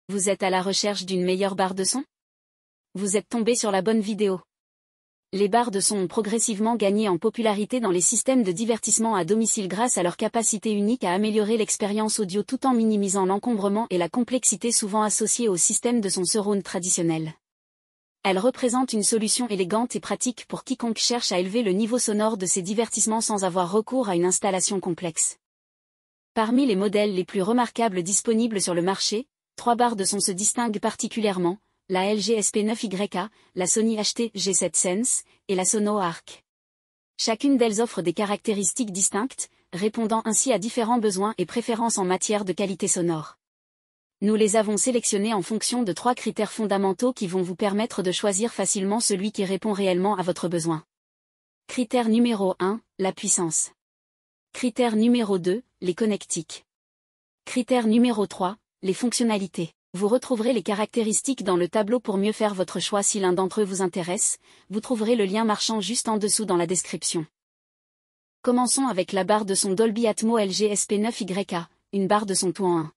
Vous êtes à la recherche d'une meilleure barre de son? Vous êtes tombé sur la bonne vidéo. Les barres de son ont progressivement gagné en popularité dans les systèmes de divertissement à domicile grâce à leur capacité unique à améliorer l'expérience audio tout en minimisant l'encombrement et la complexité souvent associée au système de son surround traditionnel. Elles représentent une solution élégante et pratique pour quiconque cherche à élever le niveau sonore de ses divertissements sans avoir recours à une installation complexe. Parmi les modèles les plus remarquables disponibles sur le marché, 3 barres de son se distinguent particulièrement, la LG SP9YK, la Sony HT-G7 Sense, et la Sono Arc. Chacune d'elles offre des caractéristiques distinctes, répondant ainsi à différents besoins et préférences en matière de qualité sonore. Nous les avons sélectionnées en fonction de 3 critères fondamentaux qui vont vous permettre de choisir facilement celui qui répond réellement à votre besoin. Critère numéro 1, la puissance. Critère numéro 2, les connectiques. Critère numéro 3, les fonctionnalités. Vous retrouverez les caractéristiques dans le tableau pour mieux faire votre choix si l'un d'entre eux vous intéresse, vous trouverez le lien marchand juste en dessous dans la description. Commençons avec la barre de son Dolby Atmos LG SP9YK, une barre de son tout en 1.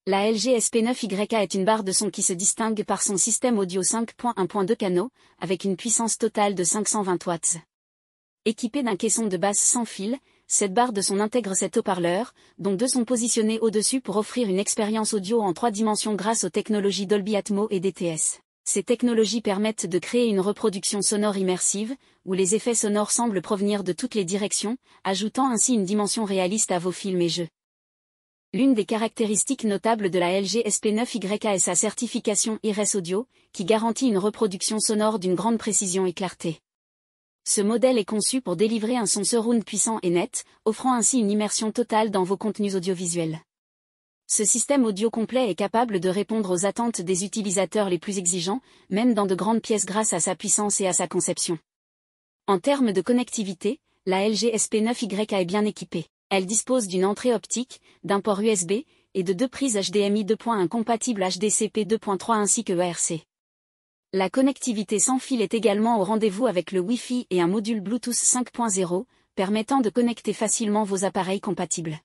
La LG SP9YK est une barre de son qui se distingue par son système audio 5.1.2 canaux, avec une puissance totale de 520 watts. Équipée d'un caisson de basse sans fil, cette barre de son intègre 7 haut-parleurs, dont 2 sont positionnés au-dessus pour offrir une expérience audio en 3 dimensions grâce aux technologies Dolby Atmos et DTS. Ces technologies permettent de créer une reproduction sonore immersive, où les effets sonores semblent provenir de toutes les directions, ajoutant ainsi une dimension réaliste à vos films et jeux. L'une des caractéristiques notables de la LG SP9YK est sa certification IRS Audio, qui garantit une reproduction sonore d'une grande précision et clarté. Ce modèle est conçu pour délivrer un son surround puissant et net, offrant ainsi une immersion totale dans vos contenus audiovisuels. Ce système audio complet est capable de répondre aux attentes des utilisateurs les plus exigeants, même dans de grandes pièces grâce à sa puissance et à sa conception. En termes de connectivité, la LG SP9YK est bien équipée. Elle dispose d'une entrée optique, d'un port USB, et de 2 prises HDMI 2.1 compatibles HDCP 2.3 ainsi que ERC. La connectivité sans fil est également au rendez-vous avec le Wi-Fi et un module Bluetooth 5.0, permettant de connecter facilement vos appareils compatibles.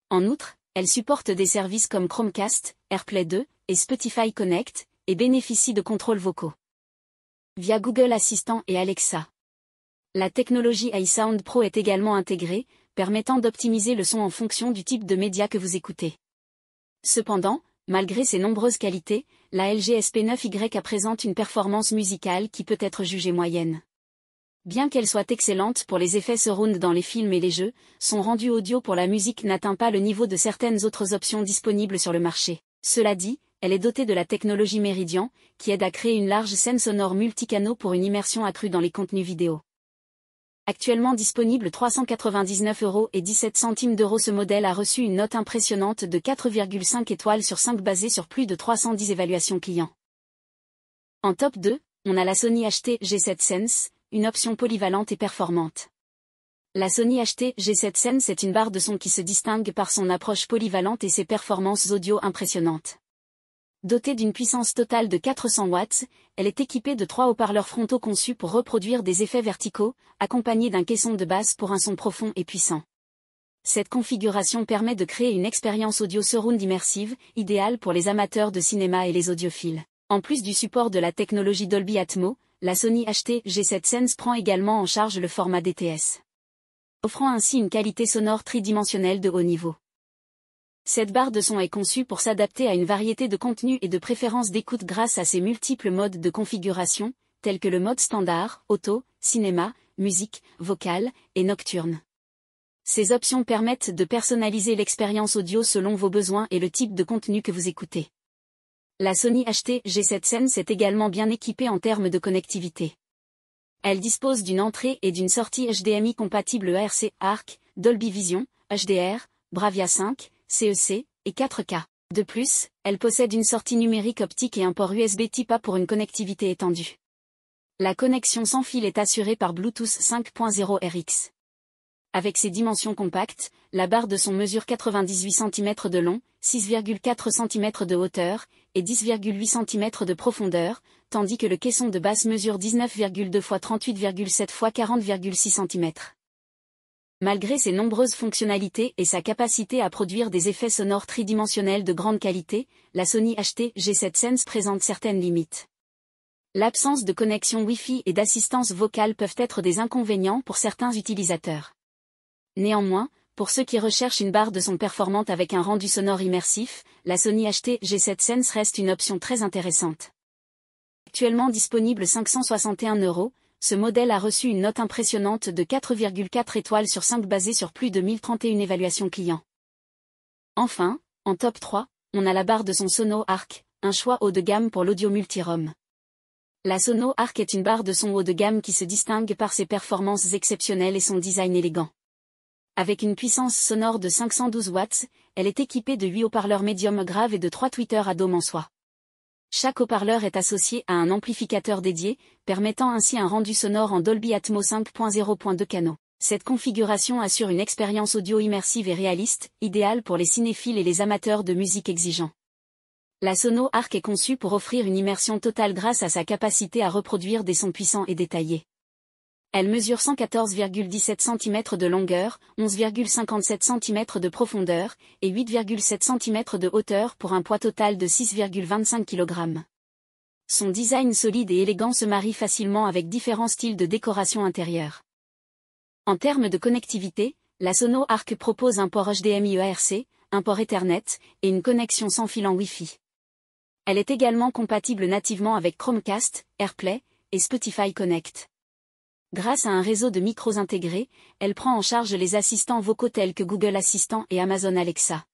En outre, elle supporte des services comme Chromecast, AirPlay 2 et Spotify Connect, et bénéficie de contrôles vocaux via Google Assistant et Alexa. La technologie iSound Pro est également intégrée, permettant d'optimiser le son en fonction du type de média que vous écoutez. Cependant, malgré ses nombreuses qualités, la LG SP9YK présente une performance musicale qui peut être jugée moyenne. Bien qu'elle soit excellente pour les effets surround dans les films et les jeux, son rendu audio pour la musique n'atteint pas le niveau de certaines autres options disponibles sur le marché. Cela dit, elle est dotée de la technologie Meridian, qui aide à créer une large scène sonore multicanaux pour une immersion accrue dans les contenus vidéo. Actuellement disponible 399,17 €, ce modèle a reçu une note impressionnante de 4,5 étoiles sur 5 basée sur plus de 310 évaluations clients. En top 2, on a la Sony HT-G7 Sense, une option polyvalente et performante. La Sony HT-G7 Sense est une barre de son qui se distingue par son approche polyvalente et ses performances audio impressionnantes. Dotée d'une puissance totale de 400 watts, elle est équipée de 3 haut-parleurs frontaux conçus pour reproduire des effets verticaux, accompagnés d'un caisson de basse pour un son profond et puissant. Cette configuration permet de créer une expérience audio surround immersive, idéale pour les amateurs de cinéma et les audiophiles. En plus du support de la technologie Dolby Atmos, la Sony HT-G7 Sense prend également en charge le format DTS, offrant ainsi une qualité sonore tridimensionnelle de haut niveau. Cette barre de son est conçue pour s'adapter à une variété de contenus et de préférences d'écoute grâce à ses multiples modes de configuration, tels que le mode standard, auto, cinéma, musique, vocale, et nocturne. Ces options permettent de personnaliser l'expérience audio selon vos besoins et le type de contenu que vous écoutez. La Sony HT-G7 Sense est également bien équipée en termes de connectivité. Elle dispose d'une entrée et d'une sortie HDMI compatible ERC, ARC, Dolby Vision, HDR, Bravia 5, CEC, et 4K. De plus, elle possède une sortie numérique optique et un port USB Type A pour une connectivité étendue. La connexion sans fil est assurée par Bluetooth 5.0 RX. Avec ses dimensions compactes, la barre de son mesure 98 cm de long, 6,4 cm de hauteur, et 10,8 cm de profondeur, tandis que le caisson de basse mesure 19,2 x 38,7 x 40,6 cm. Malgré ses nombreuses fonctionnalités et sa capacité à produire des effets sonores tridimensionnels de grande qualité, la Sony HT-G7 Sense présente certaines limites. L'absence de connexion Wi-Fi et d'assistance vocale peuvent être des inconvénients pour certains utilisateurs. Néanmoins, pour ceux qui recherchent une barre de son performante avec un rendu sonore immersif, la Sony HT-G7 Sense reste une option très intéressante. Actuellement disponible 561 €, ce modèle a reçu une note impressionnante de 4,4 étoiles sur 5 basée sur plus de 1031 évaluations clients. Enfin, en top 3, on a la barre de son Sono Arc, un choix haut de gamme pour l'audio multi-ROM. La Sono Arc est une barre de son haut de gamme qui se distingue par ses performances exceptionnelles et son design élégant. Avec une puissance sonore de 512 watts, elle est équipée de 8 haut-parleurs médium grave et de 3 tweeters à dôme en soie. Chaque haut-parleur est associé à un amplificateur dédié, permettant ainsi un rendu sonore en Dolby Atmos 5.0.2 canaux. Cette configuration assure une expérience audio immersive et réaliste, idéale pour les cinéphiles et les amateurs de musique exigeants. La Sono Arc est conçue pour offrir une immersion totale grâce à sa capacité à reproduire des sons puissants et détaillés. Elle mesure 114,17 cm de longueur, 11,57 cm de profondeur, et 8,7 cm de hauteur pour un poids total de 6,25 kg. Son design solide et élégant se marie facilement avec différents styles de décoration intérieure. En termes de connectivité, la Sono Arc propose un port HDMI ERC, un port Ethernet, et une connexion sans fil en Wi-Fi. Elle est également compatible nativement avec Chromecast, AirPlay, et Spotify Connect. Grâce à un réseau de micros intégrés, elle prend en charge les assistants vocaux tels que Google Assistant et Amazon Alexa.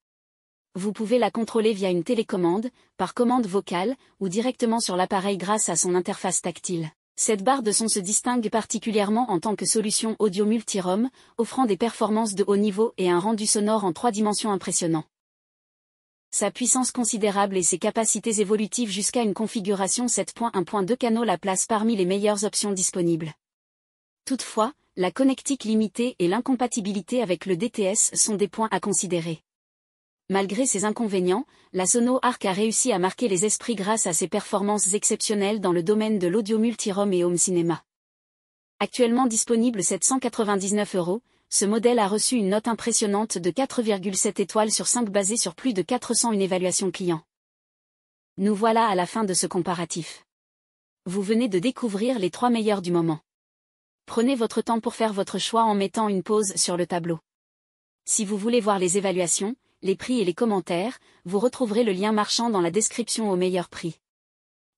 Vous pouvez la contrôler via une télécommande, par commande vocale, ou directement sur l'appareil grâce à son interface tactile. Cette barre de son se distingue particulièrement en tant que solution audio multi-ROM, offrant des performances de haut niveau et un rendu sonore en 3 dimensions impressionnant. Sa puissance considérable et ses capacités évolutives jusqu'à une configuration 7.1.2 canaux la placent parmi les meilleures options disponibles. Toutefois, la connectique limitée et l'incompatibilité avec le DTS sont des points à considérer. Malgré ces inconvénients, la Sono Arc a réussi à marquer les esprits grâce à ses performances exceptionnelles dans le domaine de l'audio multi-ROM et home cinéma. Actuellement disponible 799 €, ce modèle a reçu une note impressionnante de 4,7 étoiles sur 5 basée sur plus de 401 évaluations clients. Nous voilà à la fin de ce comparatif. Vous venez de découvrir les 3 meilleurs du moment. Prenez votre temps pour faire votre choix en mettant une pause sur le tableau. Si vous voulez voir les évaluations, les prix et les commentaires, vous retrouverez le lien marchand dans la description au meilleur prix.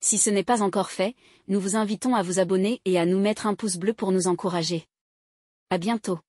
Si ce n'est pas encore fait, nous vous invitons à vous abonner et à nous mettre un pouce bleu pour nous encourager. À bientôt.